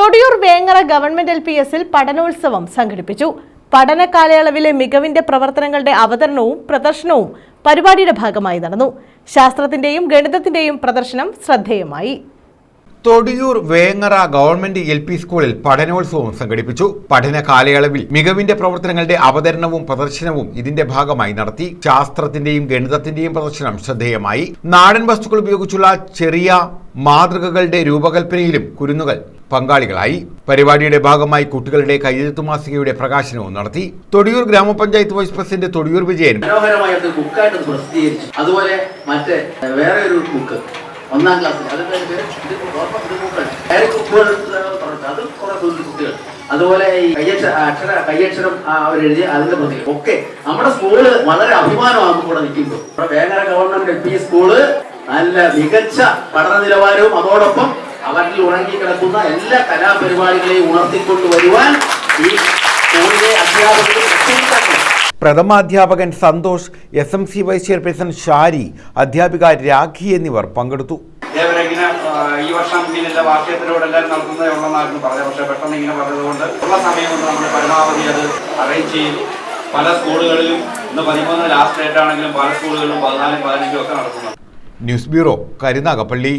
Thodiyoor Vengara government LPSൽ പഠനോത്സവം സംഘടിപ്പിച്ചു. പഠന കാലയളവിലെ മികവിന്റെ പ്രവർത്തനങ്ങളുടെ അവതരണവും പ്രദർശനവും പരിപാടിയുടെ ഭാഗമായി നടന്നു. ശാസ്ത്രത്തിന്റെയും ഗണിതത്തിന്റെയും പ്രദർശനം ശ്രദ്ധേയമായി. തൊടിയൂർ വേങ്ങര ഗവൺമെന്റ് LP സ്കൂളിൽ പഠനോത്സവം സംഘടിപ്പിച്ചു. പഠന കാലയളവിൽ മികവിന്റെ പ്രവർത്തനങ്ങളുടെ അവതരണവും പ്രദർശനവും ഇതിന്റെ ഭാഗമായി നടത്തി. ശാസ്ത്രത്തിന്റെയും ഗണിതത്തിന്റെയും പ്രദർശനം ശ്രദ്ധേയമായി. നാടൻ വസ്തുക്കൾ ഉപയോഗിച്ചുള്ള ചെറിയ മാതൃകകളുടെ രൂപകൽപ്പനയിലും കുരുന്നുകൾ പങ്കാളികളായി. പരിപാടിയുടെ ഭാഗമായി കുട്ടികളുടെ കൈയെഴുത്തു മാസികയുടെ പ്രകാശനവും നടത്തി. തൊടിയൂർ ഗ്രാമപഞ്ചായത്ത് വൈസ് പ്രസിഡന്റ് തൊടിയൂർ വിജയൻ മനോഹരമായിട്ട് ബുക്കായിട്ട് പ്രസിദ്ധീകരിച്ചു. അതുപോലെ മറ്റേ വേറെ ഒരു ബുക്ക് 1ാം ക്ലാസ്സിൽ കുട്ടികൾ അതുപോലെ ഈ കയ്യക്ഷരം അവരെഴുതിയ അതിന്റെ പ്രത്യേകം ഒക്കെ നമ്മുടെ സ്കൂള് വളരെ അഭിമാനമാകും കൂടെ നിൽക്കുമ്പോൾ. വേങ്ങര ഗവൺമെന്റ് LP സ്കൂള് നല്ല മികച്ച പഠന നിലവാരവും അതോടൊപ്പം അവരിൽ ഉറങ്ങിക്കിടക്കുന്ന എല്ലാ കലാപരിപാടികളെയും ഉണർത്തിക്കൊണ്ടുവരുവാൻ ഈ സ്കൂളിലെ അധ്യാപകർ പ്രഥമാധ്യാപകൻ Santhosh, SMC vice chairperson Shari, അധ്യാപിക രാഖി എന്നിവർ പങ്കെടുത്തു. ഇങ്ങനെ ഈ വർഷം ഇങ്ങനെ വാക്യത്തിലൂടെ എല്ലാവരും നടത്തുന്നതായിരുന്നു പറഞ്ഞത്. പക്ഷേ പെട്ടെന്ന് ഇങ്ങനെ പറഞ്ഞതുകൊണ്ട് ഉള്ള സമയം കൊണ്ട് നമ്മൾ പരമാവധി അത് അറേഞ്ച് ചെയ്തു. പല സ്കൂളുകളിലും ഇന്ന് 13 ലാസ്റ്റ് ഡേറ്റ് ആണെങ്കിലും പല സ്കൂളുകളിലും 14, 15 ഒക്കെ നടത്തുന്നു. News bureau, Karunagappally.